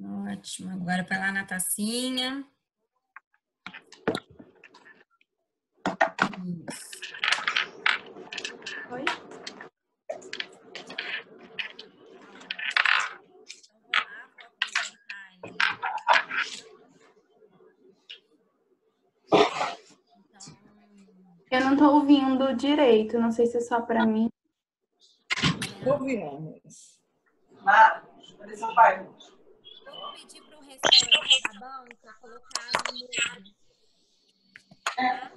Ótimo. Agora para lá na tacinha. Isso. Oi? Então, vou lá, vou apresentar aí. Então, Eu não estou ouvindo direito, não sei se é só para mim. Ouvimos. Vou pedir para o restante da banca colocar no mudo. Tá?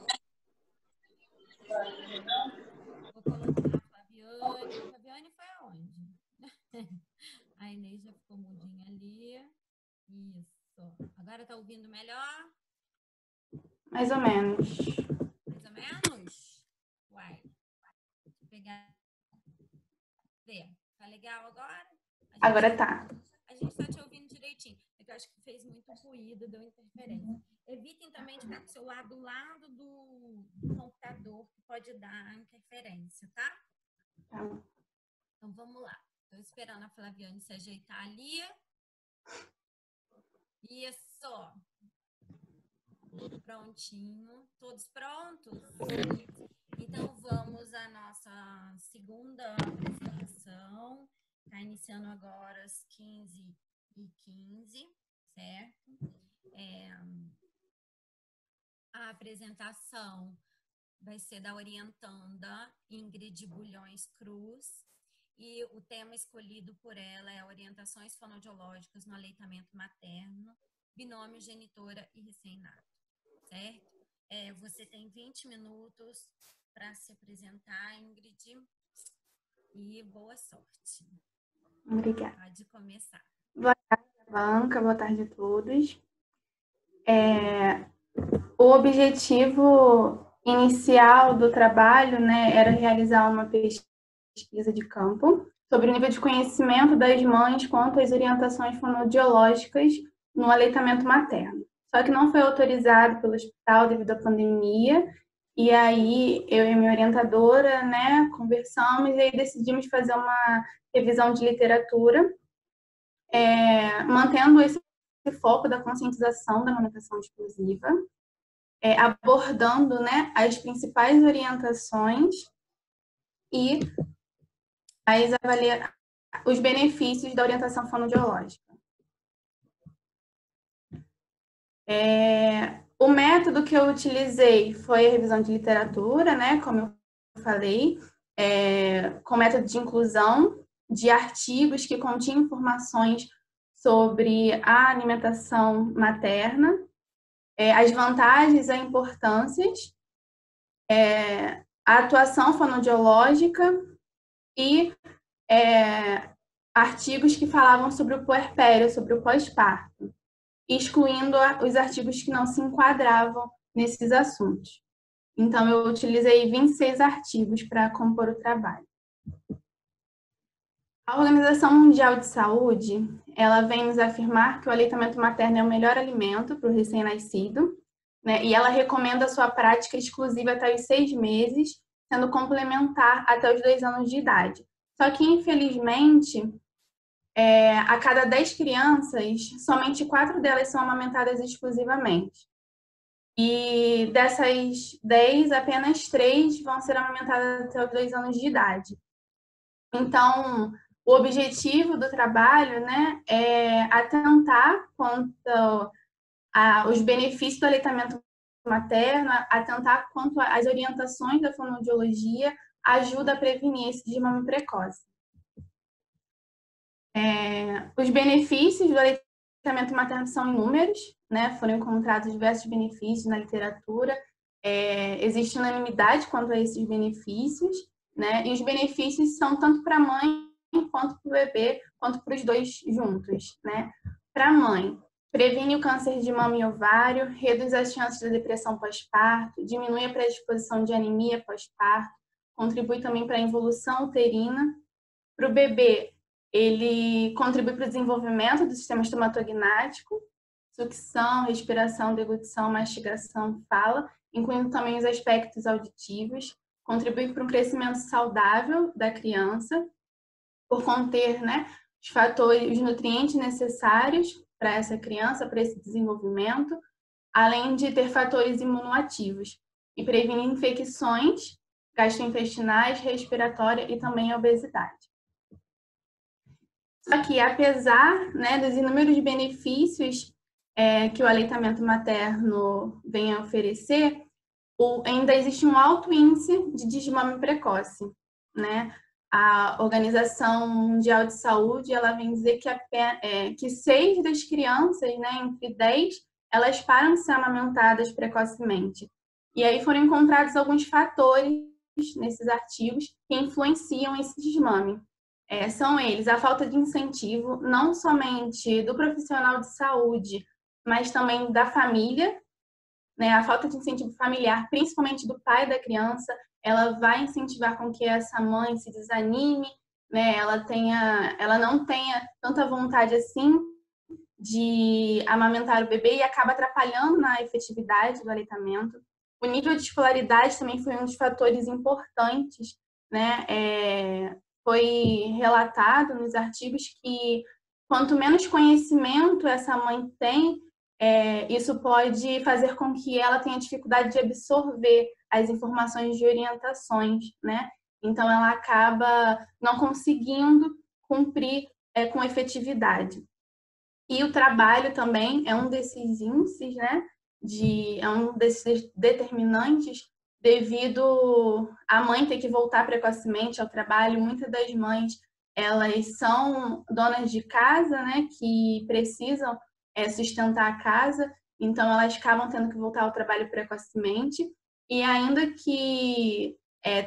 Vou colocar a Flaviane. A Flaviane foi aonde? A Inês já ficou mudinha ali. Isso. Agora tá ouvindo melhor? Mais ou menos. Mais ou menos? Uai. Deixa eu pegar. Vê. Tá legal agora? Agora tá. A gente tá te ouvindo direitinho. É que eu acho que fez muito ruído, deu interferência. Evitem também de estar com o celular do lado do computador, que pode dar interferência, tá? Tá. Então, vamos lá. Estou esperando a Flaviane se ajeitar ali. Isso. Prontinho. Todos prontos? Então, vamos à nossa segunda apresentação. Está iniciando agora às 15h15, certo? A apresentação vai ser da orientanda Ingrid Bulhões Cruz. E o tema escolhido por ela é orientações fonoaudiológicas no aleitamento materno, binômio genitora e recém-nato, certo? Você tem 20 minutos para se apresentar, Ingrid, e boa sorte. Obrigada. Pode começar. Boa tarde, banca, boa tarde a todos. O objetivo inicial do trabalho, né, era realizar uma pesquisa de campo sobre o nível de conhecimento das mães quanto às orientações fonoaudiológicas no aleitamento materno. Só que não foi autorizado pelo hospital devido à pandemia, e aí eu e minha orientadora, né, conversamos e aí decidimos fazer uma revisão de literatura, mantendo esse foco da conscientização da amamentação exclusiva, abordando, né, as principais orientações e os benefícios da orientação fonoaudiológica. O método que eu utilizei foi a revisão de literatura, né, como eu falei, com método de inclusão de artigos que continham informações sobre a alimentação materna, as vantagens e importâncias, a atuação fonoaudiológica e artigos que falavam sobre o puerpério, sobre o pós-parto, excluindo os artigos que não se enquadravam nesses assuntos. Então, eu utilizei 26 artigos para compor o trabalho. A Organização Mundial de Saúde, ela vem nos afirmar que o aleitamento materno é o melhor alimento para o recém-nascido, né? E ela recomenda a sua prática exclusiva até os 6 meses, sendo complementar até os 2 anos de idade. Só que, infelizmente, a cada 10 crianças, somente 4 delas são amamentadas exclusivamente. E dessas 10, apenas 3 vão ser amamentadas até os 2 anos de idade. Então, o objetivo do trabalho, né, é atentar quanto aos benefícios do aleitamento materno, atentar quanto às orientações da fonoaudiologia, ajuda a prevenir esse desmame precoce. Os benefícios do aleitamento materno são inúmeros, né? Foram encontrados diversos benefícios na literatura, existe unanimidade quanto a esses benefícios, né? E os benefícios são tanto para a mãe quanto para o bebê, quanto para os dois juntos, né? Para a mãe, previne o câncer de mama e ovário, reduz as chances de depressão pós-parto, diminui a predisposição de anemia pós-parto, contribui também para a involução uterina. Para o bebê, ele contribui para o desenvolvimento do sistema estomatognático, sucção, respiração, deglutição, mastigação, fala, incluindo também os aspectos auditivos, contribui para um crescimento saudável da criança, por conter, né, os nutrientes necessários para essa criança, para esse desenvolvimento, além de ter fatores imunoativos e prevenir infecções gastrointestinais, respiratórias e também a obesidade. Só que, apesar, né, dos inúmeros benefícios que o aleitamento materno vem a oferecer, ainda existe um alto índice de desmame precoce, né? A Organização Mundial de Saúde, ela vem dizer que 6 das crianças, né, entre 10, elas param de ser amamentadas precocemente. E aí foram encontrados alguns fatores nesses artigos que influenciam esse desmame. São eles a falta de incentivo, não somente do profissional de saúde, mas também da família, né? A falta de incentivo familiar, principalmente do pai da criança, ela vai incentivar com que essa mãe se desanime, né? Ela não tenha tanta vontade assim de amamentar o bebê e acaba atrapalhando na efetividade do aleitamento. O nível de escolaridade também foi um dos fatores importantes, né? Foi relatado nos artigos que quanto menos conhecimento essa mãe tem, isso pode fazer com que ela tenha dificuldade de absorver as informações de orientações, né? Então, ela acaba não conseguindo cumprir com efetividade. E o trabalho também é um desses índices, né? É um desses determinantes devido a mãe ter que voltar precocemente ao trabalho. Muitas das mães, elas são donas de casa, né? Que precisam sustentar a casa, então elas acabam tendo que voltar ao trabalho precocemente. E ainda que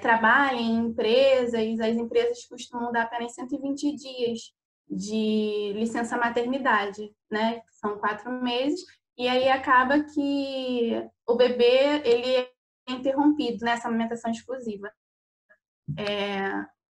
trabalhem em empresas, as empresas costumam dar apenas 120 dias de licença maternidade, né? São 4 meses, e aí acaba que o bebê ele é interrompido nessa amamentação exclusiva.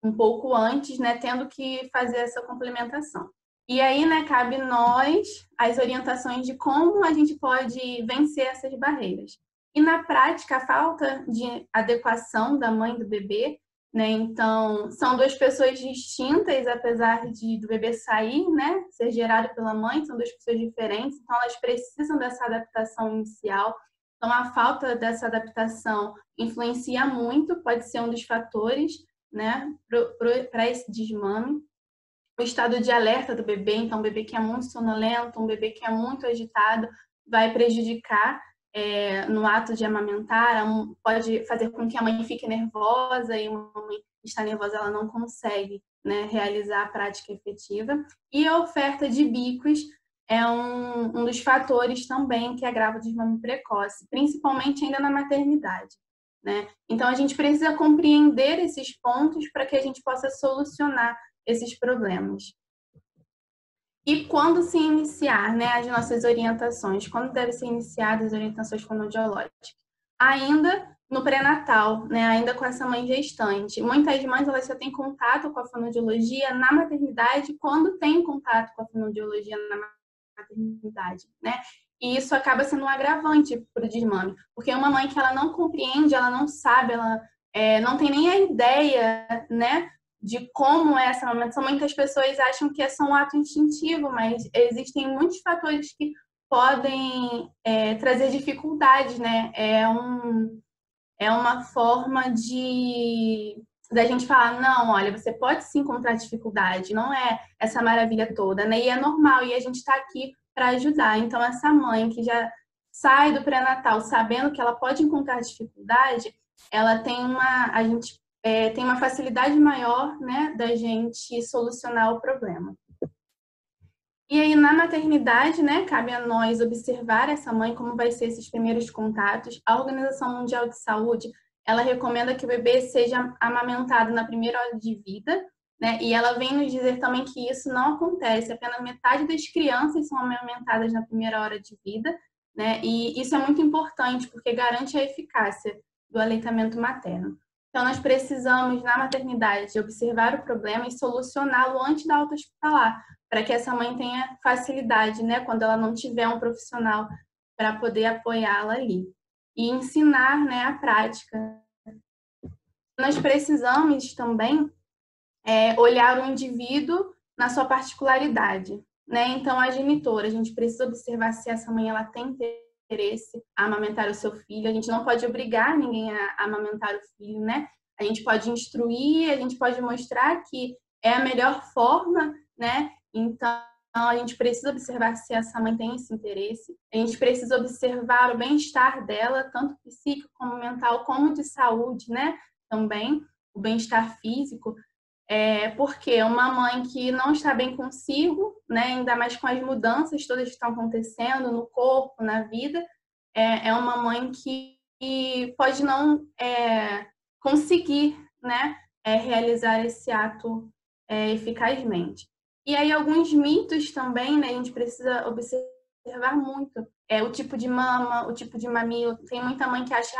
Um pouco antes, né, tendo que fazer essa complementação. E aí, né, cabe nós as orientações de como a gente pode vencer essas barreiras. E na prática, a falta de adequação da mãe e do bebê, né? Então, são 2 pessoas distintas, apesar do bebê sair, né, ser gerado pela mãe, são 2 pessoas diferentes, então elas precisam dessa adaptação inicial. Então, a falta dessa adaptação influencia muito, pode ser um dos fatores, né, para esse desmame. O estado de alerta do bebê, então, um bebê que é muito sonolento, um bebê que é muito agitado, vai prejudicar no ato de amamentar, pode fazer com que a mãe fique nervosa e uma mãe que está nervosa, ela não consegue, né, realizar a prática efetiva. E a oferta de bicos é um dos fatores também que agrava o desmame precoce, principalmente ainda na maternidade, né? Então, a gente precisa compreender esses pontos para que a gente possa solucionar esses problemas. E quando se iniciar, né, as nossas orientações? Quando devem ser iniciadas as orientações fonoaudiológicas? Ainda no pré-natal, né, ainda com essa mãe gestante. Muitas mães elas só têm contato com a fonoaudiologia na maternidade quando tem contato com a fonoaudiologia na maternidade, né? E isso acaba sendo um agravante para o desmame, porque uma mãe que ela não compreende, ela não sabe, ela não tem nem a ideia, né, de como é essa amamentação. Muitas pessoas acham que é só um ato instintivo, mas existem muitos fatores que podem trazer dificuldades, né? É uma forma da gente falar, não, olha, você pode sim encontrar dificuldade, não é essa maravilha toda, né? E é normal, e a gente está aqui para ajudar. Então, essa mãe que já sai do pré-natal sabendo que ela pode encontrar dificuldade, ela tem a gente tem uma facilidade maior, né, da gente solucionar o problema. E aí, na maternidade, né, cabe a nós observar essa mãe, como vai ser esses primeiros contatos. A Organização Mundial de Saúde, ela recomenda que o bebê seja amamentado na primeira hora de vida, né, e ela vem nos dizer também que isso não acontece, apenas metade das crianças são amamentadas na primeira hora de vida, né, e isso é muito importante, porque garante a eficácia do aleitamento materno. Então, nós precisamos, na maternidade, observar o problema e solucioná-lo antes da alta hospitalar, para que essa mãe tenha facilidade, né, quando ela não tiver um profissional para poder apoiá-la ali. E ensinar, né, a prática. Nós precisamos também olhar o indivíduo na sua particularidade, né? Então, a genitora, a gente precisa observar se essa mãe ela tem interesse a amamentar o seu filho. A gente não pode obrigar ninguém a amamentar o filho, né? A gente pode instruir, a gente pode mostrar que é a melhor forma, né? Então, a gente precisa observar se essa mãe tem esse interesse. A gente precisa observar o bem-estar dela, tanto psíquico como mental, como de saúde, né? Também, o bem-estar físico. Porque uma mãe que não está bem consigo, né? Ainda mais com as mudanças todas que estão acontecendo no corpo, na vida, é uma mãe que pode não conseguir, né? Realizar esse ato eficazmente. E aí alguns mitos também, né? A gente precisa observar muito. O tipo de mama, o tipo de mamilo. Tem muita mãe que acha,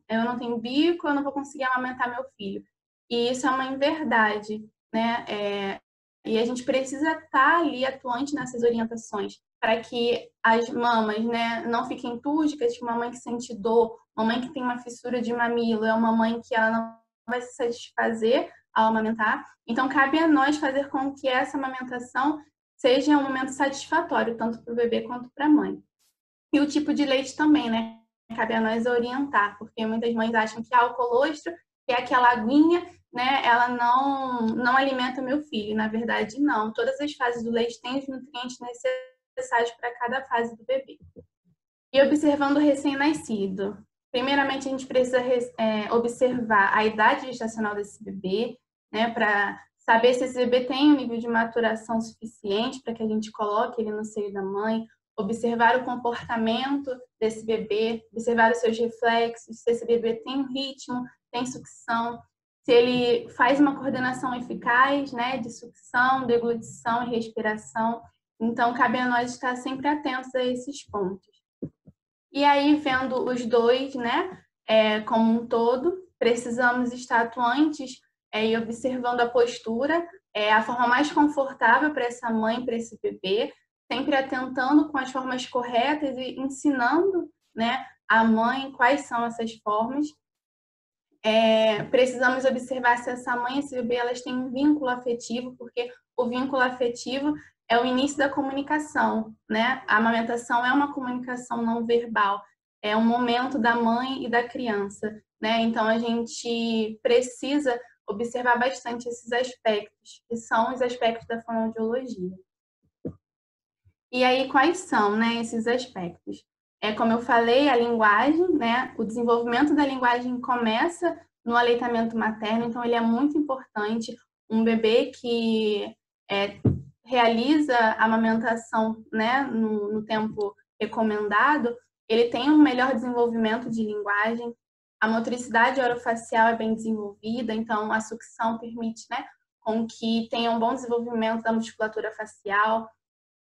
eu não tenho bico, eu não vou conseguir amamentar meu filho. E isso é uma inverdade, né? E a gente precisa estar ali atuante nessas orientações para que as mamas, né, não fiquem túrgicas. Uma mãe que sente dor, uma mãe que tem uma fissura de mamilo, é uma mãe que ela não vai se satisfazer ao amamentar. Então, cabe a nós fazer com que essa amamentação seja um momento satisfatório, tanto para o bebê quanto para a mãe. E o tipo de leite também, né? Cabe a nós orientar, porque muitas mães acham que o colostro, que é aquela aguinha, né? Ela não alimenta o meu filho. Na verdade, não. Todas as fases do leite têm os nutrientes necessários para cada fase do bebê. E observando o recém-nascido. Primeiramente, a gente precisa observar a idade gestacional desse bebê, né? Para saber se esse bebê tem um nível de maturação suficiente para que a gente coloque ele no seio da mãe, observar o comportamento desse bebê, observar os seus reflexos, se esse bebê tem um ritmo, tem sucção, se ele faz uma coordenação eficaz, né, de sucção, deglutição e respiração. Então, cabe a nós estar sempre atentos a esses pontos. E aí, vendo os dois, né, como um todo, precisamos estar atuantes e observando a postura, a forma mais confortável para essa mãe, para esse bebê, sempre atentando com as formas corretas e ensinando, né, a mãe quais são essas formas. Precisamos observar se essa mãe e esse bebê elas têm um vínculo afetivo, porque o vínculo afetivo é o início da comunicação, né? A amamentação é uma comunicação não verbal, é um momento da mãe e da criança, né? Então a gente precisa observar bastante esses aspectos, que são os aspectos da fonoaudiologia. E aí, quais são, né, esses aspectos? Como eu falei, a linguagem, né, o desenvolvimento da linguagem começa no aleitamento materno, então ele é muito importante. Um bebê que realiza a amamentação, né, no tempo recomendado, ele tem um melhor desenvolvimento de linguagem. A motricidade orofacial é bem desenvolvida, então a sucção permite, né, com que tenha um bom desenvolvimento da musculatura facial.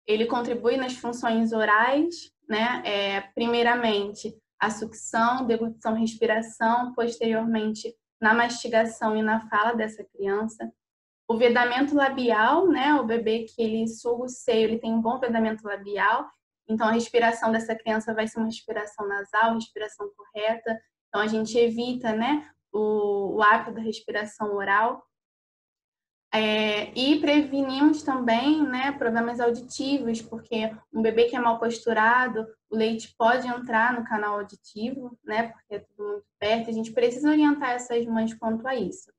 Ele contribui nas funções orais, né? Primeiramente, a sucção, deglutição, respiração, posteriormente, na mastigação e na fala dessa criança. O vedamento labial, né? O bebê que ele suga o seio, ele tem um bom vedamento labial, então a respiração dessa criança vai ser uma respiração nasal, respiração correta. Então a gente evita, né, o hábito da respiração oral. E prevenimos também, né, problemas auditivos, porque um bebê que é mal posturado, o leite pode entrar no canal auditivo, né, porque é tudo muito perto. A gente precisa orientar essas mães quanto a isso.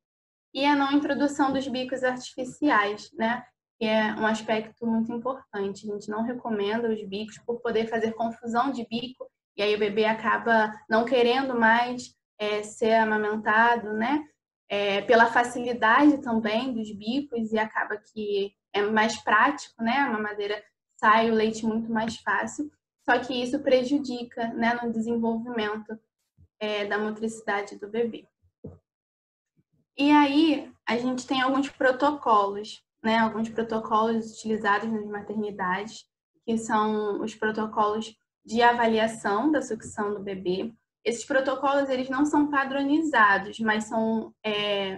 E a não introdução dos bicos artificiais, né, que é um aspecto muito importante. A gente não recomenda os bicos por poder fazer confusão de bico, e aí o bebê acaba não querendo mais ser amamentado, né? Pela facilidade também dos bicos, e acaba que é mais prático, né? A mamadeira sai o leite muito mais fácil, só que isso prejudica, né, no desenvolvimento da motricidade do bebê. E aí a gente tem alguns protocolos, né? Alguns protocolos utilizados nas maternidades, que são os protocolos de avaliação da sucção do bebê. Esses protocolos, eles não são padronizados, mas são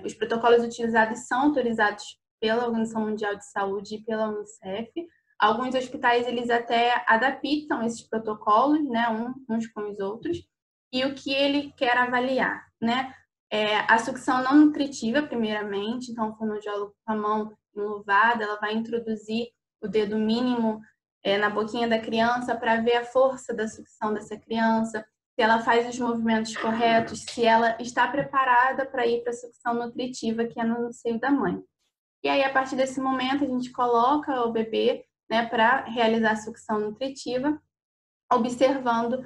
os protocolos utilizados são autorizados pela Organização Mundial de Saúde e pela Unicef. Alguns hospitais, eles até adaptam esses protocolos, né, uns com os outros, e o que ele quer avaliar, né? A sucção não nutritiva, primeiramente, então o fonoaudiólogo com a mão enluvada, ela vai introduzir o dedo mínimo na boquinha da criança para ver a força da sucção dessa criança, se ela faz os movimentos corretos, se ela está preparada para ir para a sucção nutritiva, que é no seio da mãe. E aí, a partir desse momento, a gente coloca o bebê, né, para realizar a sucção nutritiva, observando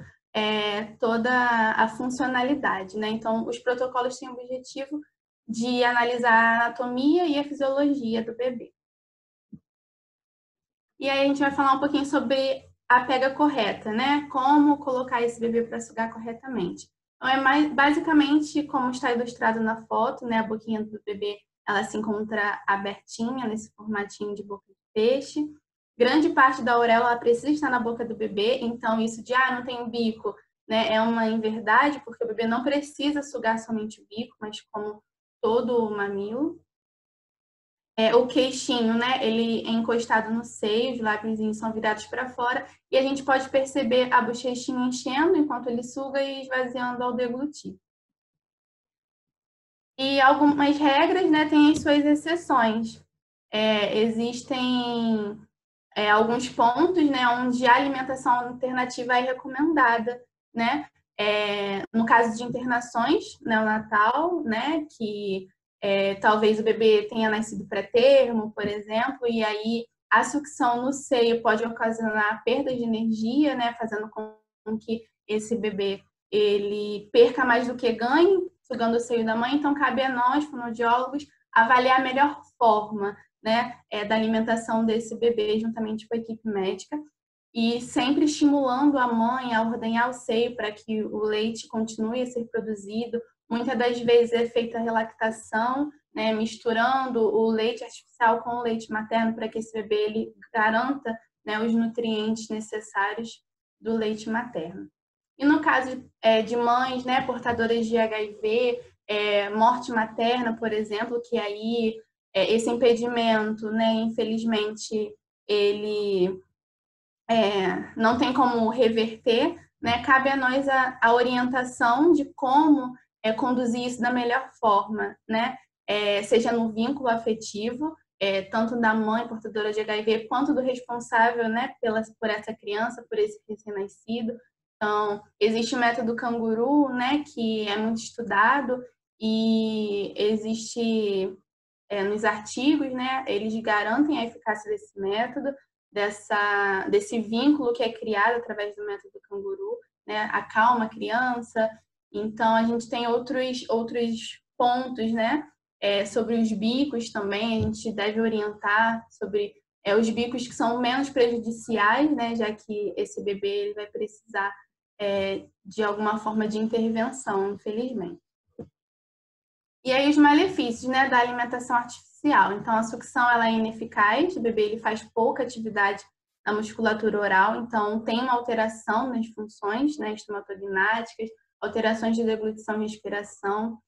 toda a funcionalidade, né? Então, os protocolos têm o objetivo de analisar a anatomia e a fisiologia do bebê. E aí a gente vai falar um pouquinho sobre a pega correta, né? Como colocar esse bebê para sugar corretamente. Então, basicamente como está ilustrado na foto, né? A boquinha do bebê, ela se encontra abertinha, nesse formatinho de boca de peixe. Grande parte da auréola precisa estar na boca do bebê, então isso de, não tem bico, né? É uma inverdade, porque o bebê não precisa sugar somente o bico, mas como todo o mamilo. O queixinho, né? Ele é encostado no seio, os lábiozinhos são virados para fora e a gente pode perceber a bochechinha enchendo enquanto ele suga e esvaziando ao deglutir. E algumas regras, né, têm as suas exceções. Existem alguns pontos, né, onde a alimentação alternativa é recomendada, né? No caso de internações neonatal, né, que talvez o bebê tenha nascido pré-termo, por exemplo, e aí a sucção no seio pode ocasionar perda de energia, né, fazendo com que esse bebê ele perca mais do que ganhe, sugando o seio da mãe. Então, cabe a nós, fonoaudiólogos, avaliar a melhor forma, né, da alimentação desse bebê juntamente com a equipe médica e sempre estimulando a mãe a ordenhar o seio para que o leite continue a ser produzido. Muitas das vezes é feita a relactação, né, misturando o leite artificial com o leite materno para que esse bebê ele garanta, né, os nutrientes necessários do leite materno. E no caso de mães, né, portadoras de HIV, morte materna, por exemplo, que aí esse impedimento, né, infelizmente, ele não tem como reverter, né? Cabe a nós a orientação de como conduzir isso da melhor forma, né? Seja no vínculo afetivo, tanto da mãe portadora de HIV, quanto do responsável, né, por essa criança, por esse recém-nascido. Então, existe o método canguru, né, que é muito estudado e existe nos artigos, né, eles garantem a eficácia desse método, desse vínculo que é criado através do método canguru, né, acalma a criança. Então, a gente tem outros pontos, né, sobre os bicos também, a gente deve orientar sobre os bicos que são menos prejudiciais, né, já que esse bebê ele vai precisar de alguma forma de intervenção, infelizmente. E aí os malefícios, né, da alimentação artificial. Então, a sucção ela é ineficaz, o bebê ele faz pouca atividade na musculatura oral, então tem uma alteração nas funções, né, estomatognáticas, alterações de deglutição e respiração,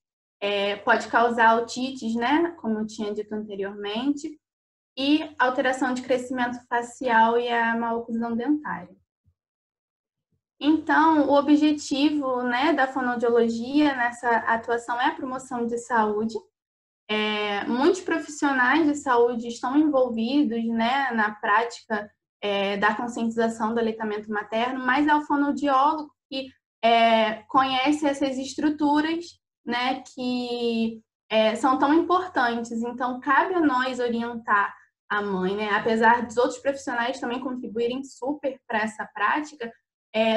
pode causar otites, né, como eu tinha dito anteriormente, e alteração de crescimento facial e a maloclusão dentária. Então, o objetivo, né, da fonoaudiologia nessa atuação é a promoção de saúde. Muitos profissionais de saúde estão envolvidos, né, na prática da conscientização do aleitamento materno, mas é o fonoaudiólogo que conhece essas estruturas, né, que são tão importantes. Então, cabe a nós orientar a mãe, né, apesar dos outros profissionais também contribuírem super para essa prática,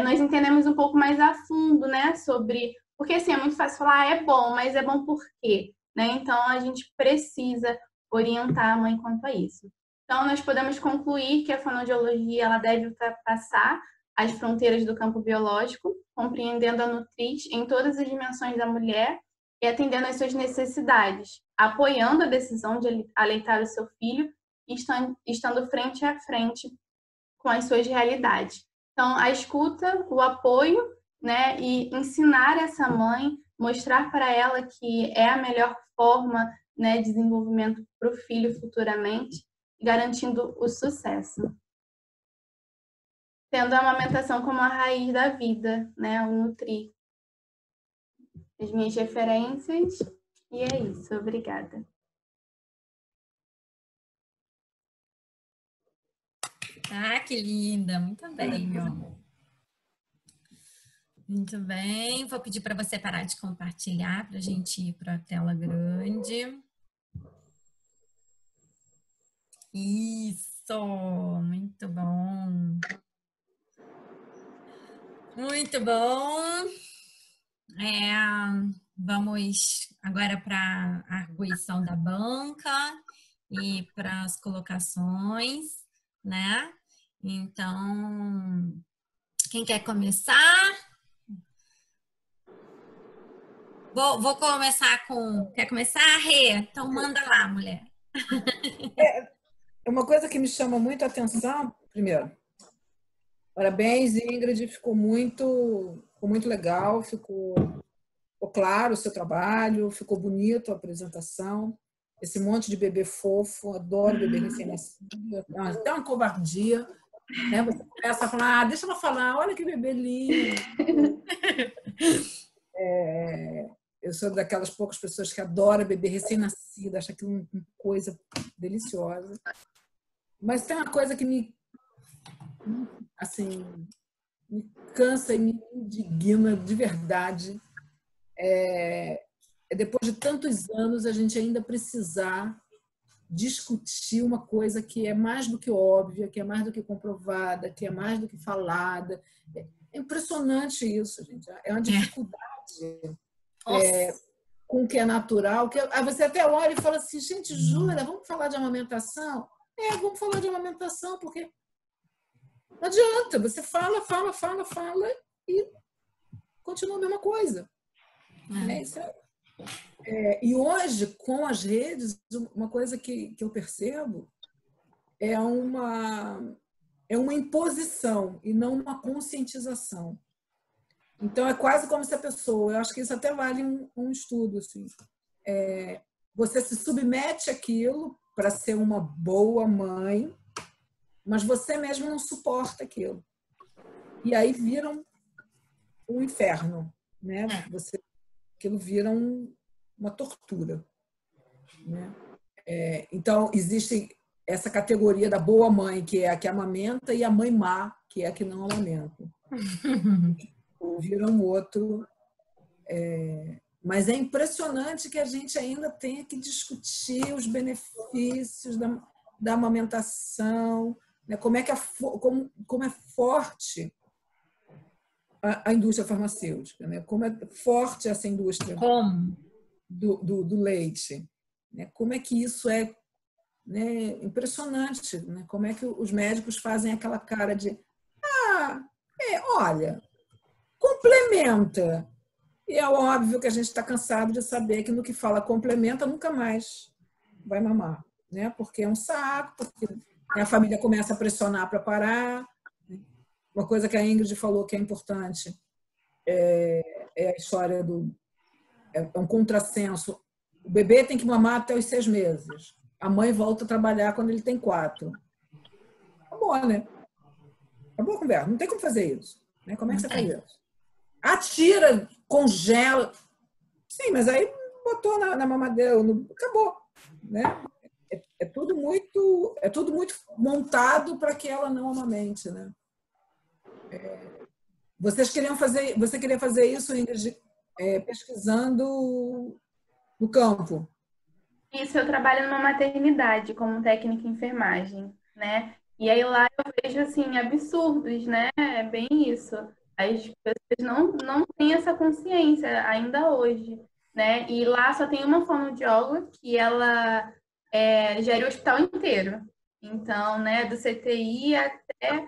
nós entendemos um pouco mais a fundo, né, sobre... Porque, assim, é muito fácil falar, é bom, mas é bom por quê? Né? Então, a gente precisa orientar a mãe quanto a isso. Então, nós podemos concluir que a fonoaudiologia ela deve ultrapassar as fronteiras do campo biológico, compreendendo a nutriz em todas as dimensões da mulher e atendendo às suas necessidades, apoiando a decisão de aleitar o seu filho e estando frente a frente com as suas realidades. Então, a escuta, o apoio, né, e ensinar essa mãe, mostrar para ela que é a melhor forma, né, de desenvolvimento para o filho futuramente, garantindo o sucesso. Tendo a amamentação como a raiz da vida, né, o nutrir. As minhas referências, e é isso. Obrigada. Ah, que linda. Muito bem, meu amor. Muito bem. Vou pedir para você parar de compartilhar para a gente ir para a tela grande. Isso, muito bom. Muito bom. Vamos agora para a arguição da banca e para as colocações, né? Então, quem quer começar? Vou começar com... Quer começar, Rê? Então, manda lá, mulher. É uma coisa que me chama muito a atenção, primeiro, parabéns, Ingrid, ficou muito legal, ficou claro o seu trabalho, ficou bonito a apresentação, esse monte de bebê fofo, adoro bebê recém-nascido, até uma covardia, né? Você começa a falar, deixa ela falar, olha que bebê lindo. Eu sou daquelas poucas pessoas que adoram bebê recém-nascido, acho aquilo uma coisa deliciosa. Mas tem uma coisa que me cansa e me indigna de verdade. Depois de tantos anos, a gente ainda precisar discutir uma coisa que é mais do que óbvia, que é mais do que comprovada, que é mais do que falada. É impressionante isso, gente. É uma dificuldade com o que é natural. Aí você até olha e fala assim, gente, jura, vamos falar de amamentação? Vamos falar de amamentação, porque não adianta, você fala e continua a mesma coisa. E hoje, com as redes, uma coisa que eu percebo é uma imposição e não uma conscientização. Então, é quase como se a pessoa, eu acho que isso até vale um estudo, assim, você se submete àquilo para ser uma boa mãe, mas você mesmo não suporta aquilo. E aí vira um inferno, né? Aquilo vira uma tortura, né? Então, existe essa categoria da boa mãe, que é a que amamenta, e a mãe má, que é a que não amamenta. Vira um outro. Mas é impressionante que a gente ainda tenha que discutir os benefícios da amamentação, né? Como é forte a indústria farmacêutica, né? Como é forte essa indústria do leite, né? Como é que isso é, né, impressionante, né? Como é que os médicos fazem aquela cara de olha, complementa. E é óbvio que a gente está cansado de saber que no que fala complementa nunca mais vai mamar, né? Porque é um saco, porque a família começa a pressionar para parar. Uma coisa que a Ingrid falou que é importante é a história é um contrassenso. O bebê tem que mamar até os 6 meses. A mãe volta a trabalhar quando ele tem 4. Acabou, né? Acabou a conversa. Não tem como fazer isso, né? Como é que você faz isso? Atira, congela. Sim, mas aí botou na mamadeira, acabou, né? É tudo muito montado para que ela não amamente, né? Você queria fazer isso, Ingrid, pesquisando no campo? Isso, eu trabalho numa maternidade como técnica em enfermagem, né? E aí lá eu vejo, assim, absurdos, né? É bem isso. As pessoas não têm essa consciência ainda hoje, né? E lá só tem uma fonoaudióloga que ela gera o hospital inteiro. Então, né, do CTI até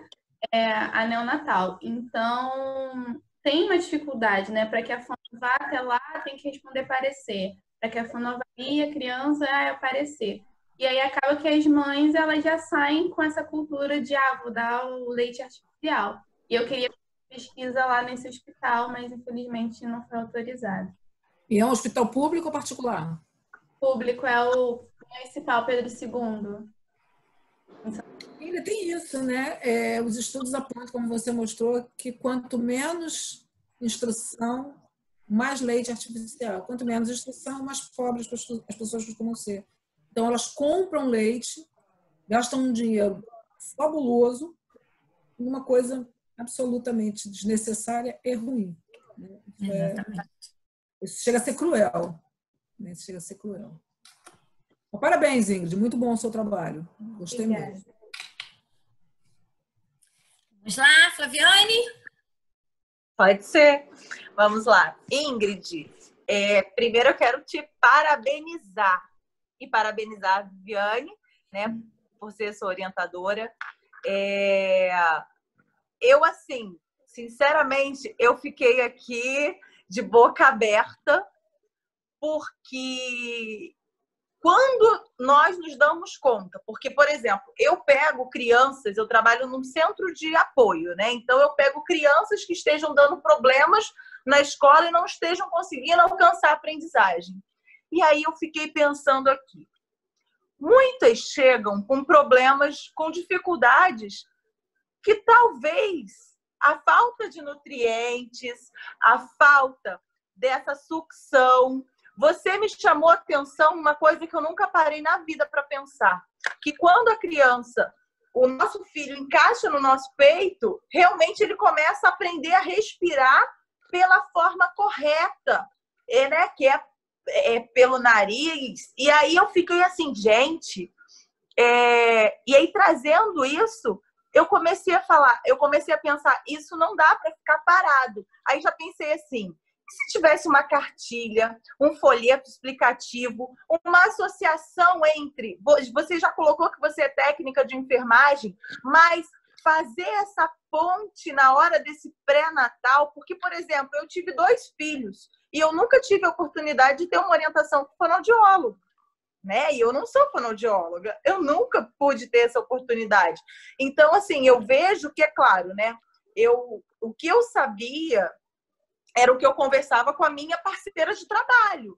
a neonatal. Então, tem uma dificuldade, né? Para que a fono vá até lá, tem que responder parecer. Para que a fono avalie a criança, aparecer. E aí acaba que as mães, elas já saem com essa cultura de, vou dar o leite artificial. E eu queria pesquisa lá nesse hospital, mas infelizmente não foi autorizado. E é um hospital público ou particular? Público, é o Municipal Pedro II. Ainda tem isso, né? Os estudos apontam, como você mostrou, que quanto menos instrução, mais leite artificial. Quanto menos instrução, mais pobres as pessoas costumam ser. Então, elas compram leite, gastam um dinheiro fabuloso numa coisa absolutamente desnecessária e ruim. Exatamente. Isso chega a ser cruel. Isso chega a ser cruel. Parabéns, Ingrid. Muito bom o seu trabalho. Gostei mesmo. Vamos lá, Flaviane? Pode ser. Vamos lá. Ingrid, primeiro eu quero te parabenizar. E parabenizar a Viviane, né, por ser sua orientadora. Eu, assim, sinceramente, eu fiquei aqui de boca aberta, porque quando nós nos damos conta, porque, por exemplo, eu pego crianças, eu trabalho num centro de apoio, né? Então eu pego crianças que estejam dando problemas na escola e não estejam conseguindo alcançar a aprendizagem. E aí eu fiquei pensando aqui, muitas chegam com problemas, com dificuldades, que talvez a falta de nutrientes, a falta dessa sucção. Você me chamou a atenção uma coisa que eu nunca parei na vida para pensar, que quando a criança, o nosso filho encaixa no nosso peito, realmente ele começa a aprender a respirar pela forma correta, né? Que é pelo nariz. E aí eu fiquei assim, gente, e aí trazendo isso, eu comecei a pensar, isso não dá para ficar parado. Aí já pensei assim, se tivesse uma cartilha, um folheto explicativo, uma associação entre... Você já colocou que você é técnica de enfermagem, mas fazer essa ponte na hora desse pré-natal, porque, por exemplo, eu tive 2 filhos e eu nunca tive a oportunidade de ter uma orientação com fonoaudiólogo, né? E eu não sou fonoaudióloga, eu nunca pude ter essa oportunidade. Então, assim, eu vejo que, é claro, né? O que eu sabia era o que eu conversava com a minha parceira de trabalho,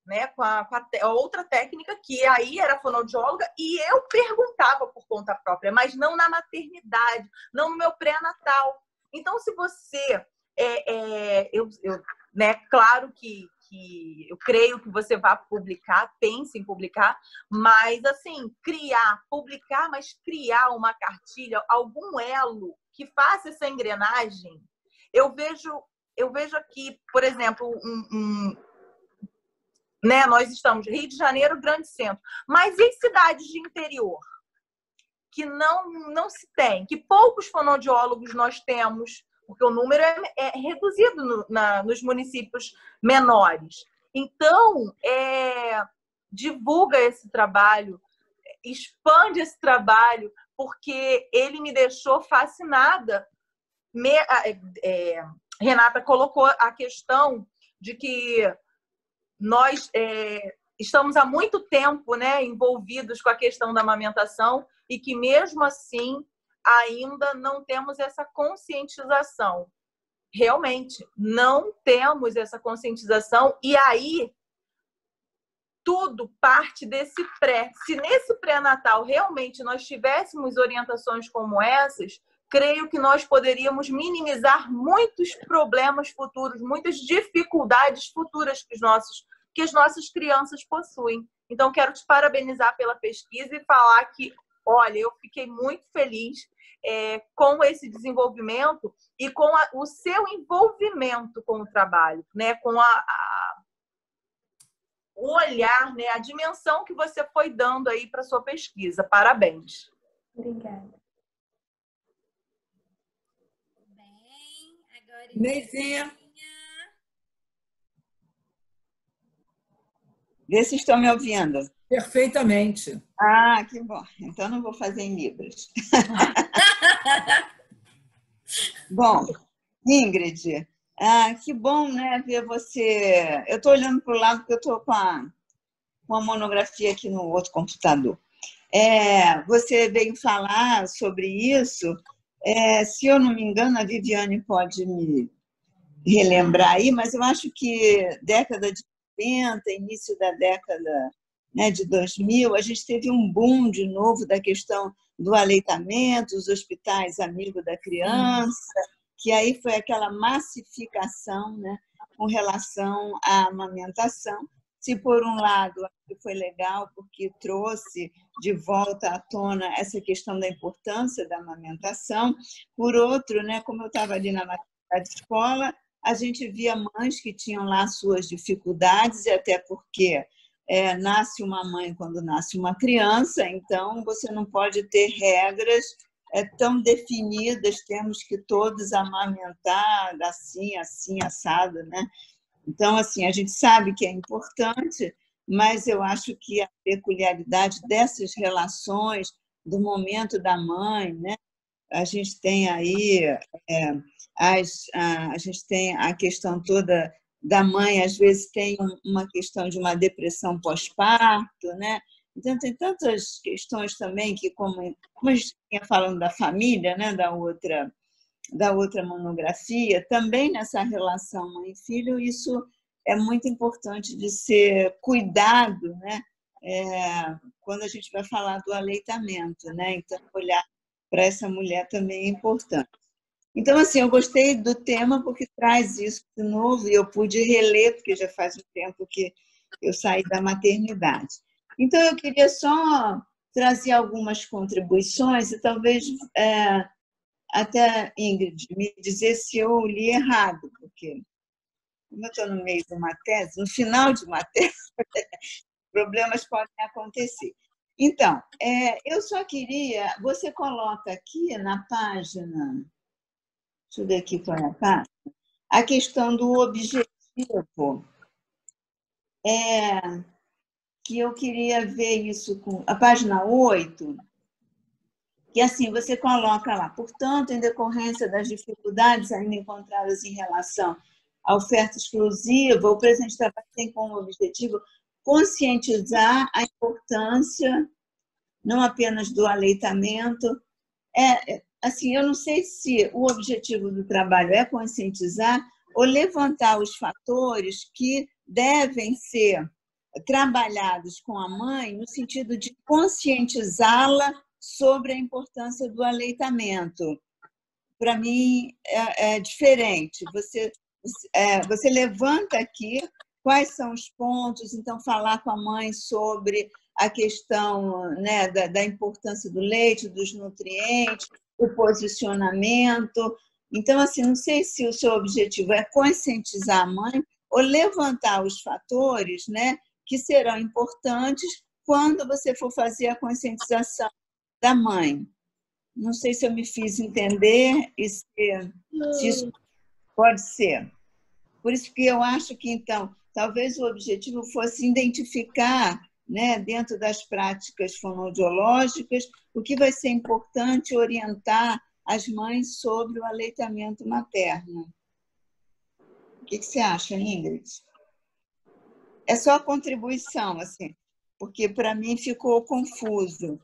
né? Com a outra técnica, que aí era fonoaudióloga, e eu perguntava por conta própria, mas não na maternidade, não no meu pré-natal. Então, se você... né, claro que eu creio que você vai publicar, pense em publicar, mas, assim, publicar, mas criar uma cartilha, algum elo que faça essa engrenagem. Eu vejo aqui, por exemplo, né, nós estamos Rio de Janeiro, grande centro, mas em cidades de interior, que não se tem, que poucos fonoaudiólogos nós temos, porque o número é reduzido nos municípios menores. Então, divulga esse trabalho, expande esse trabalho, porque ele me deixou fascinada. Renata colocou a questão de que nós estamos há muito tempo, né, envolvidos com a questão da amamentação e que, mesmo assim, ainda não temos essa conscientização. Realmente, não temos essa conscientização, e aí tudo parte desse pré. Se nesse pré-natal realmente nós tivéssemos orientações como essas, creio que nós poderíamos minimizar muitos problemas futuros, muitas dificuldades futuras que as nossas crianças possuem. Então, quero te parabenizar pela pesquisa e falar que, olha, eu fiquei muito feliz com esse desenvolvimento e com o seu envolvimento com o trabalho, né? Com o olhar, né? A dimensão que você foi dando aí para a sua pesquisa. Parabéns. Obrigada. Bem, agora... Neizinha. Vê se estão me ouvindo. Perfeitamente. Ah, que bom. Então não vou fazer em Libras. Bom, Ingrid, que bom, né, ver você. Eu estou olhando para o lado porque eu estou com a monografia aqui no outro computador. Você veio falar sobre isso. Se eu não me engano, a Viviane pode me relembrar aí, mas eu acho que década de 90, início da década, né, de 2000, a gente teve um boom de novo da questão do aleitamento, os hospitais amigos da criança, que aí foi aquela massificação, né, com relação à amamentação. Se por um lado foi legal porque trouxe de volta à tona essa questão da importância da amamentação, por outro, né, como eu estava ali na maternidade de escola, a gente via mães que tinham lá suas dificuldades, e até porque nasce uma mãe quando nasce uma criança, então você não pode ter regras tão definidas, temos que todos amamentar assim, assim, assado, né? Então, assim, a gente sabe que é importante, mas eu acho que a peculiaridade dessas relações, do momento da mãe, né? A gente tem aí a gente tem a questão toda da mãe, às vezes tem uma questão de uma depressão pós-parto, né? Então, tem tantas questões também que, como a gente tinha falando da família, né? Da outra monografia, também nessa relação mãe-filho, isso é muito importante de ser cuidado, né? Quando a gente vai falar do aleitamento, né? Então, olhar para essa mulher também é importante. Então, assim, eu gostei do tema porque traz isso de novo e eu pude reler, porque já faz um tempo que eu saí da maternidade. Então, eu queria só trazer algumas contribuições e talvez até, Ingrid, me dizer se eu li errado, porque como eu estou no meio de uma tese, no final de uma tese, problemas podem acontecer. Então, eu só queria... Você coloca aqui na página... Deixa eu ver aqui qual é a página. A questão do objetivo. Que eu queria ver isso com... A página 8, que assim, você coloca lá, portanto, em decorrência das dificuldades ainda encontradas em relação à oferta exclusiva, o presente trabalho tem como objetivo conscientizar a importância não apenas do aleitamento. Assim, eu não sei se o objetivo do trabalho é conscientizar ou levantar os fatores que devem ser trabalhados com a mãe no sentido de conscientizá-la sobre a importância do aleitamento. Para mim, é diferente. Você levanta aqui quais são os pontos, então, falar com a mãe sobre a questão, né, da importância do leite, dos nutrientes, o posicionamento. Então, assim, não sei se o seu objetivo é conscientizar a mãe ou levantar os fatores, né, que serão importantes quando você for fazer a conscientização da mãe. Não sei se eu me fiz entender e se isso pode ser. Por isso que eu acho que, então, talvez o objetivo fosse identificar, né, dentro das práticas fonoaudiológicas, o que vai ser importante orientar as mães sobre o aleitamento materno. O que você acha, Ingrid? É só contribuição, assim, porque para mim ficou confuso.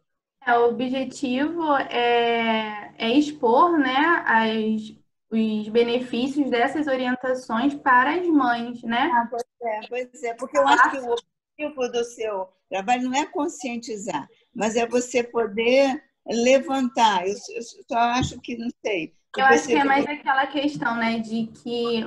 O objetivo é expor, né, os benefícios dessas orientações para as mães, né? Pois é, porque eu acho que o objetivo do seu trabalho não é conscientizar, mas é você poder levantar. Eu só acho que, não sei. Eu acho que é mais aquela questão, né, de que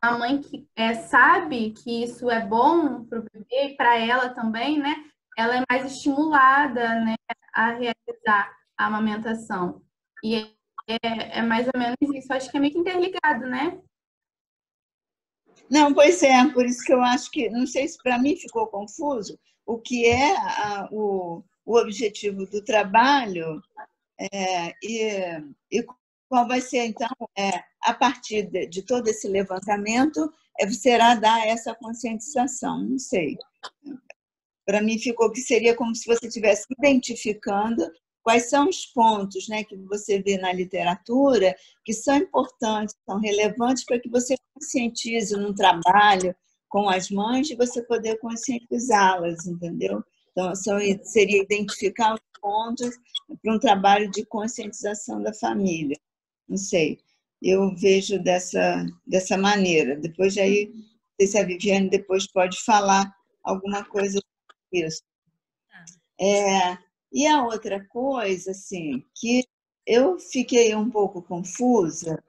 a mãe que sabe que isso é bom para o bebê e para ela também, né? Ela é mais estimulada, né, a realizar a amamentação. E é mais ou menos isso. Acho que é meio que interligado, né? Não, pois é. Por isso que eu acho que, não sei se para mim ficou confuso, o que é o objetivo do trabalho e qual vai ser, então, a partir de todo esse levantamento, será dar essa conscientização. Não sei. Para mim ficou que seria como se você estivesse identificando quais são os pontos, né, que você vê na literatura que são importantes, são relevantes para que você conscientize no trabalho com as mães e você poder conscientizá-las, entendeu? Então, seria identificar os pontos para um trabalho de conscientização da família. Não sei, eu vejo dessa maneira. Depois, aí, não sei se a Viviane depois pode falar alguma coisa sobre isso. E a outra coisa, assim, que eu fiquei um pouco confusa,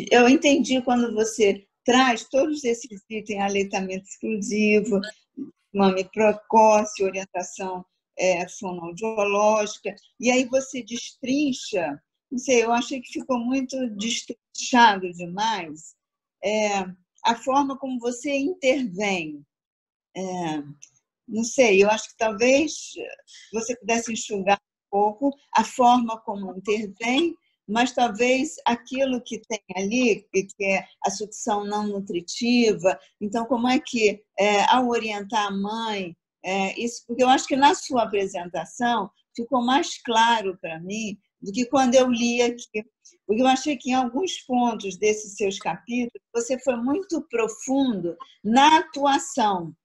eu entendi quando você traz todos esses itens, aleitamento exclusivo, mame precoce, orientação fonoaudiológica, e aí você destrincha, não sei, eu achei que ficou muito destrinchado demais, a forma como você intervém. Não sei, eu acho que talvez você pudesse enxugar um pouco a forma como intervém, mas talvez aquilo que tem ali, que é a sucção não nutritiva, então como é que, ao orientar a mãe, isso, porque eu acho que na sua apresentação ficou mais claro para mim do que quando eu li aqui, porque eu achei que em alguns pontos desses seus capítulos você foi muito profundo na atuação,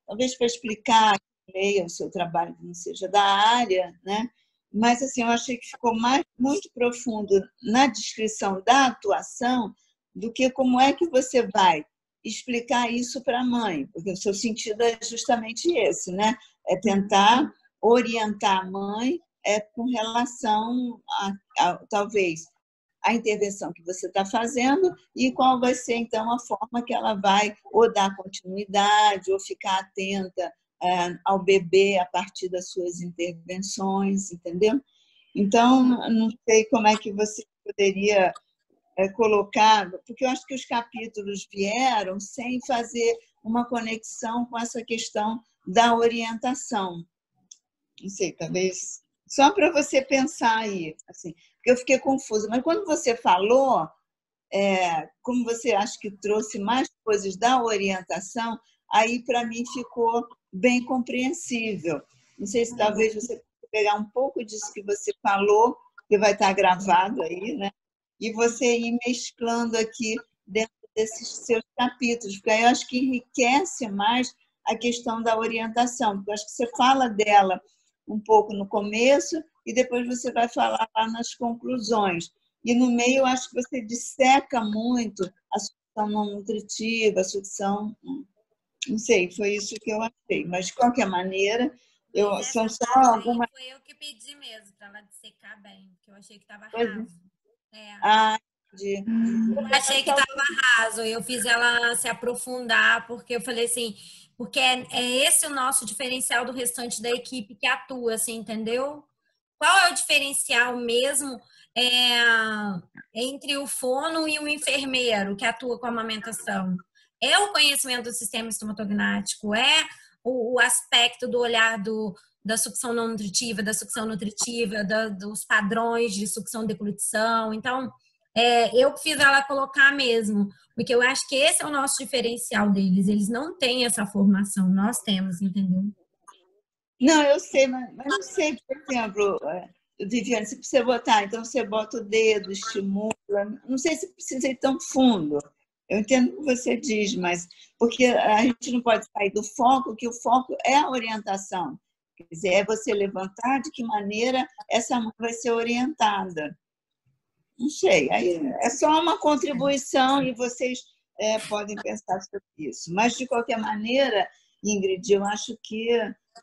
talvez para explicar, leia o seu trabalho que não seja da área, né? Mas assim, eu achei que ficou muito profundo na descrição da atuação do que como é que você vai explicar isso para a mãe, porque o seu sentido é justamente esse, né? É tentar orientar a mãe com relação a talvez a intervenção que você está fazendo e qual vai ser, então, a forma que ela vai ou dar continuidade ou ficar atenta ao bebê a partir das suas intervenções, entendeu? Então, não sei como é que você poderia colocar, porque eu acho que os capítulos vieram sem fazer uma conexão com essa questão da orientação. Não sei, talvez só para você pensar aí, assim, porque eu fiquei confusa. Mas quando você falou, como você acha que trouxe mais coisas da orientação, aí para mim ficou bem compreensível. Não sei se talvez você possa pegar um pouco disso que você falou, que vai estar gravado aí, né? E você ir mesclando aqui dentro desses seus capítulos, porque aí eu acho que enriquece mais a questão da orientação, porque eu acho que você fala dela um pouco no começo e depois você vai falar lá nas conclusões. E no meio eu acho que você disseca muito a sucção não nutritiva, a sucção... Não sei, foi isso que eu achei. Mas, de qualquer maneira, são só algumas... Foi eu que pedi mesmo, para ela dissecar bem, porque eu achei que estava raso. Entendi. Eu achei que estava raso. Eu fiz ela se aprofundar, porque eu falei assim, porque é esse o nosso diferencial do restante da equipe que atua, assim, entendeu? Qual é o diferencial mesmo entre o fono e o enfermeiro que atua com a amamentação? É o conhecimento do sistema estomatognático, é o aspecto do olhar da sucção não nutritiva, da sucção nutritiva, dos padrões de sucção deglutição. Então, eu fiz ela colocar mesmo, porque eu acho que esse é o nosso diferencial deles. Eles não têm essa formação, nós temos, entendeu? Não, eu sei, mas não sei, por exemplo, Viviane, se você botar, então você bota o dedo, estimula, não sei se precisa ir tão fundo. Eu entendo o que você diz, mas porque a gente não pode sair do foco, que o foco é a orientação. Quer dizer, é você levantar de que maneira essa mãe vai ser orientada. Não sei, aí é só uma contribuição e vocês podem pensar sobre isso. Mas, de qualquer maneira, Ingrid, eu acho que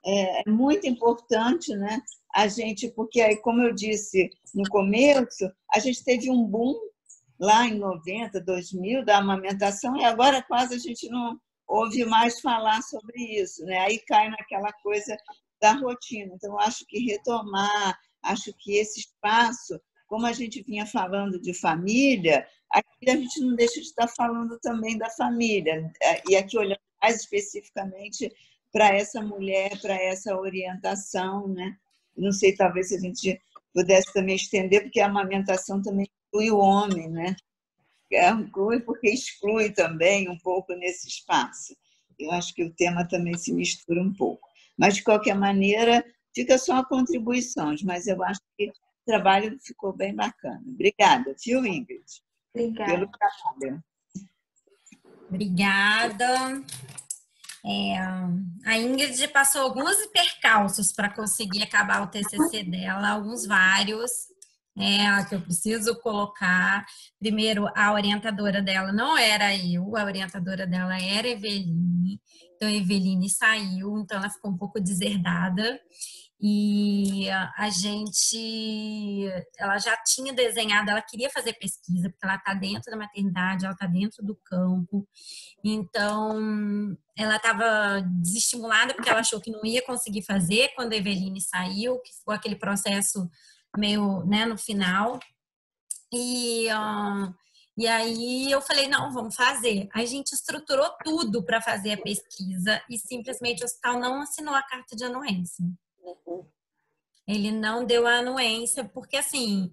é muito importante, né, a gente, porque aí, como eu disse no começo, a gente teve um boom lá em 90, 2000, da amamentação, e agora quase a gente não ouve mais falar sobre isso, né? Aí cai naquela coisa da rotina. Então, acho que retomar, acho que esse espaço, como a gente vinha falando de família, aqui a gente não deixa de estar falando também da família. E aqui olhando mais especificamente para essa mulher, para essa orientação, né? Não sei, talvez se a gente pudesse também estender, porque a amamentação também inclui o homem, né? Inclui porque exclui também um pouco nesse espaço. Eu acho que o tema também se mistura um pouco. Mas, de qualquer maneira, fica só contribuições, mas eu acho que o trabalho ficou bem bacana. Obrigada, viu, Ingrid? Obrigada. Pelo trabalho. Obrigada. A Ingrid passou alguns percalços para conseguir acabar o TCC dela, alguns vários. Que eu preciso colocar. Primeiro, a orientadora dela não era eu, a orientadora dela era a Eveline. Então, a Eveline saiu, então ela ficou um pouco deserdada. E ela já tinha desenhado, ela queria fazer pesquisa, porque ela está dentro da maternidade, ela está dentro do campo. Então, ela estava desestimulada, porque ela achou que não ia conseguir fazer quando a Eveline saiu, que foi aquele processo meio, né, no final. E aí eu falei, não, vamos fazer. A gente estruturou tudo para fazer a pesquisa e simplesmente o hospital não assinou a carta de anuência. Ele não deu a anuência, porque assim,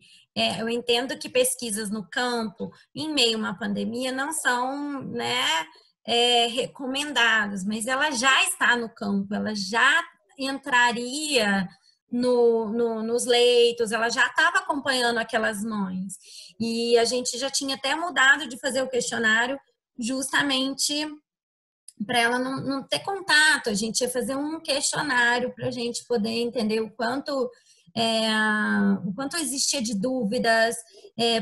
eu entendo que pesquisas no campo, em meio a uma pandemia, não são, né, recomendadas, mas ela já está no campo, ela já entraria nos leitos, ela já estava acompanhando aquelas mães. E a gente já tinha até mudado de fazer o questionário justamente para ela não ter contato. A gente ia fazer um questionário para a gente poder entender o quanto existia de dúvidas,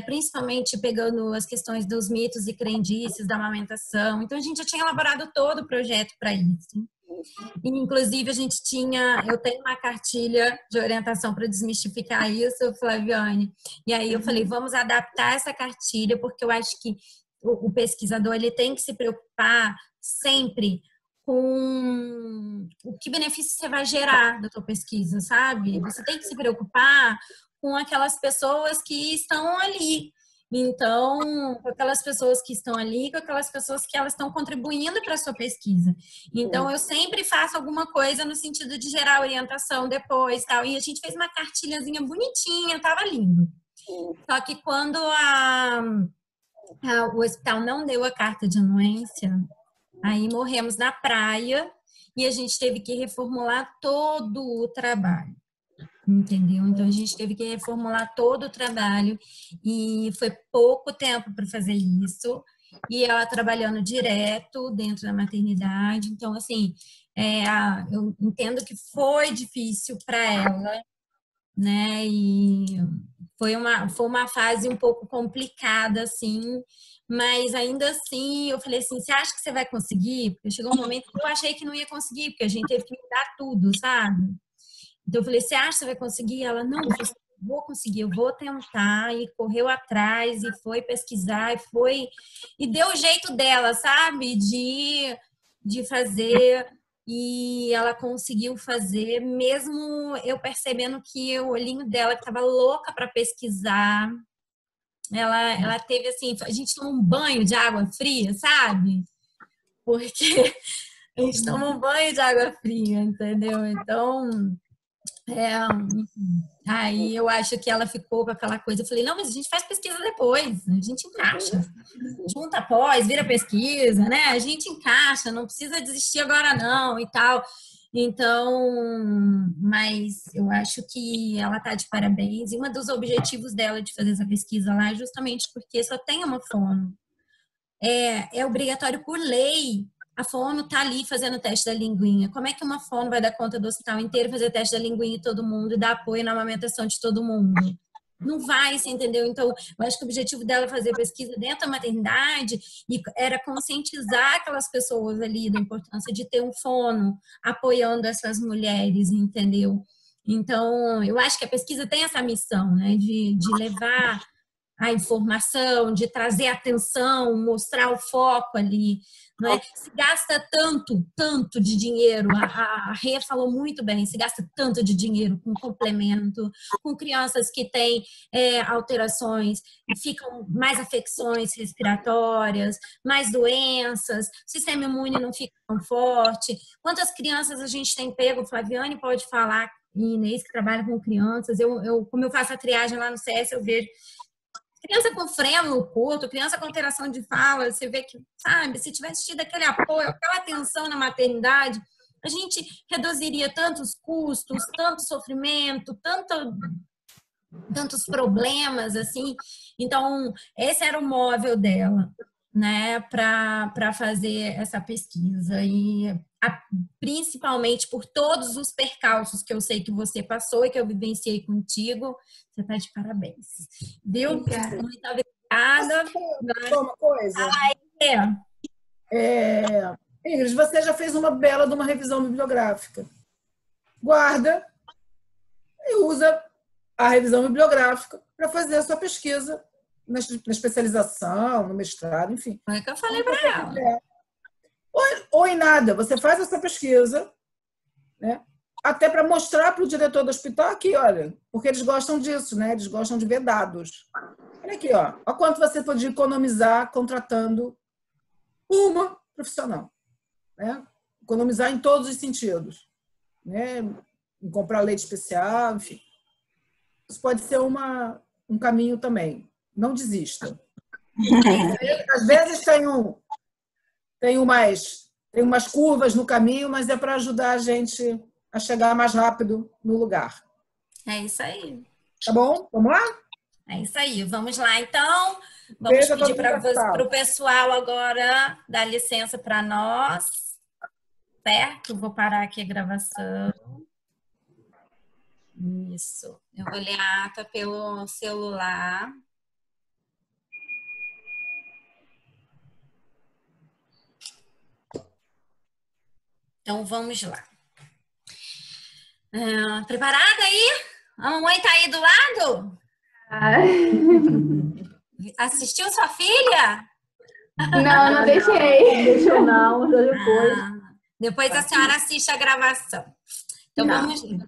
principalmente pegando as questões dos mitos e crendices da amamentação. Então, a gente já tinha elaborado todo o projeto para isso. E, inclusive, eu tenho uma cartilha de orientação para desmistificar isso, Flaviane. E aí eu falei, vamos adaptar essa cartilha, porque eu acho que o pesquisador ele tem que se preocupar sempre com o que benefício você vai gerar da tua pesquisa, sabe? Você tem que se preocupar com aquelas pessoas que estão ali. Então, com aquelas pessoas que estão ali, com aquelas pessoas que elas estão contribuindo para a sua pesquisa. Então, eu sempre faço alguma coisa no sentido de gerar orientação depois, tal. E a gente fez uma cartilhazinha bonitinha, tava lindo. Só que quando o hospital não deu a carta de anuência, aí morremos na praia e a gente teve que reformular todo o trabalho, entendeu? Então, a gente teve que reformular todo o trabalho e foi pouco tempo para fazer isso. E ela trabalhando direto dentro da maternidade. Então, assim, eu entendo que foi difícil para ela, né? E foi uma fase um pouco complicada, assim, mas ainda assim eu falei assim, você acha que você vai conseguir? Porque chegou um momento que eu achei que não ia conseguir, porque a gente teve que mudar tudo, sabe? Então eu falei, você acha que você vai conseguir? Ela, não, eu vou conseguir, eu vou tentar, e correu atrás, e foi pesquisar, e deu o jeito dela, sabe? De fazer, e ela conseguiu fazer, mesmo eu percebendo que o olhinho dela que estava louca para pesquisar, ela teve assim, a gente tomou um banho de água fria, sabe? Porque a gente toma um banho de água fria, entendeu? Então, aí eu acho que ela ficou com aquela coisa, eu falei, não, mas a gente faz pesquisa depois, a gente encaixa, junta após, vira pesquisa, né? A gente encaixa, não precisa desistir agora não e tal. Então, mas eu acho que ela tá de parabéns. E um dos objetivos dela de fazer essa pesquisa lá é justamente porque só tem uma fono. É obrigatório por lei. A fono tá ali fazendo o teste da linguinha. Como é que uma fono vai dar conta do hospital inteiro fazer o teste da linguinha em todo mundo e dar apoio na amamentação de todo mundo? Não vai, você entendeu? Então, eu acho que o objetivo dela é fazer pesquisa dentro da maternidade e era conscientizar aquelas pessoas ali da importância de ter um fono apoiando essas mulheres, entendeu? Então, eu acho que a pesquisa tem essa missão, né, de levar a informação, de trazer atenção, mostrar o foco ali, não é? Se gasta tanto de dinheiro, a Rê falou muito bem, se gasta tanto de dinheiro com complemento, com crianças que têm alterações, ficam mais afecções respiratórias, mais doenças, o sistema imune não fica tão forte. Quantas crianças a gente tem pego? Flaviane pode falar, Inês, que trabalha com crianças, como eu faço a triagem lá no CS, eu vejo criança com freno curto, criança com alteração de fala, você vê que, sabe, se tivesse tido aquele apoio, aquela atenção na maternidade, a gente reduziria tantos custos, tanto sofrimento, tantos problemas, assim. Então, esse era o móvel dela. né, para fazer essa pesquisa. E principalmente por todos os percalços que eu sei que você passou e que eu vivenciei contigo, você está de parabéns. Viu? Obrigada. Muito obrigada. Só uma coisa. Ingrid, você já fez uma bela de uma revisão bibliográfica. Guarda e usa a revisão bibliográfica para fazer a sua pesquisa na especialização, no mestrado, enfim. Foi o que eu falei para ela. Ou em nada, você faz essa pesquisa, né? Até para mostrar para o diretor do hospital aqui, olha, porque eles gostam disso, né? Eles gostam de ver dados. Olha aqui, ó quanto você pode economizar contratando uma profissional, né? Economizar em todos os sentidos, né? Em comprar leite especial, enfim. Isso pode ser um caminho também. Não desista. Às vezes tem umas curvas no caminho, mas é para ajudar a gente a chegar mais rápido no lugar. É isso aí. Tá bom? Vamos lá? É isso aí. Vamos lá, então. Vamos pedir para o pessoal agora dar licença para nós. Certo? Vou parar aqui a gravação. Isso. Eu vou ler a ata pelo celular. Então, vamos lá. Preparada aí? A mamãe tá aí do lado? Assistiu sua filha? Não deixei. Deixou não, depois. Depois a senhora assiste a gravação. Então, vamos lá.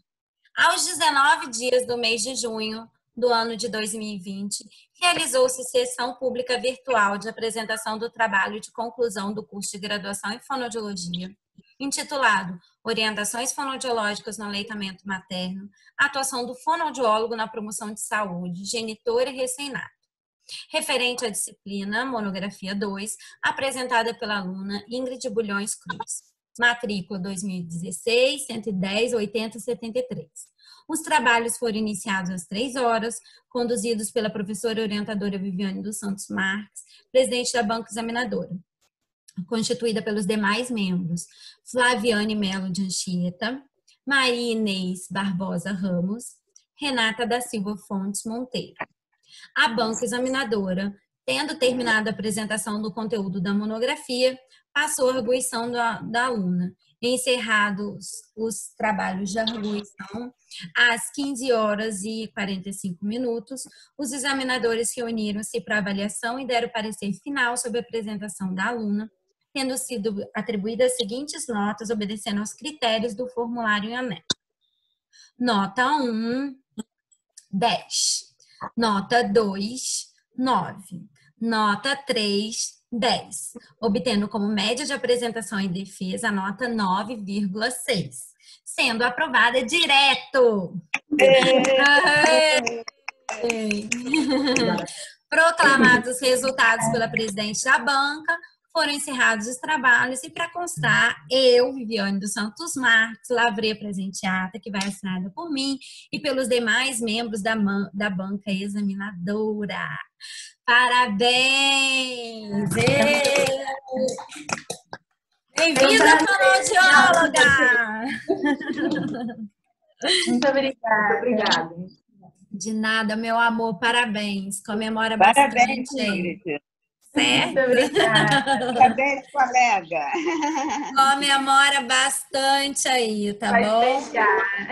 Aos 19 dias do mês de junho do ano de 2020, realizou-se sessão pública virtual de apresentação do trabalho de conclusão do curso de graduação em fonoaudiologia, intitulado Orientações Fonoaudiológicas no Aleitamento Materno, atuação do fonoaudiólogo na promoção de saúde, genitor e recém-nato. Referente à disciplina Monografia 2, apresentada pela aluna Ingrid Bulhões Cruz, matrícula 2016, 110, 80, 73. Os trabalhos foram iniciados às 3 horas, conduzidos pela professora orientadora Viviane dos Santos Marques, presidente da banca examinadora, constituída pelos demais membros, Flaviane Melo de Anchieta, Maria Inês Barbosa Ramos, Renata da Silva Fontes Monteiro. A banca examinadora, tendo terminado a apresentação do conteúdo da monografia, passou a arguição da aluna. Encerrados os trabalhos de arguição, às 15 horas e 45 minutos, os examinadores reuniram-se para avaliação e deram parecer final sobre a apresentação da aluna, tendo sido atribuídas as seguintes notas, obedecendo aos critérios do formulário em anexo. Nota 1, 10. Nota 2, 9. Nota 3, 10, obtendo como média de apresentação e defesa a nota 9,6, sendo aprovada direto. Proclamados os resultados pela presidente da banca, foram encerrados os trabalhos e, para constar, eu, Viviane dos Santos Marques, lavrei a presente ata, que vai assinada por mim e pelos demais membros da banca examinadora. Parabéns! Bem-vinda, fonoaudióloga! Muito obrigada. Obrigada. De nada, meu amor, parabéns. Comemora Parabéns, bastante. Ingrid. Certo? Muito obrigada. Parabéns, colega. Comemora bastante aí, tá Pode bom? deixar.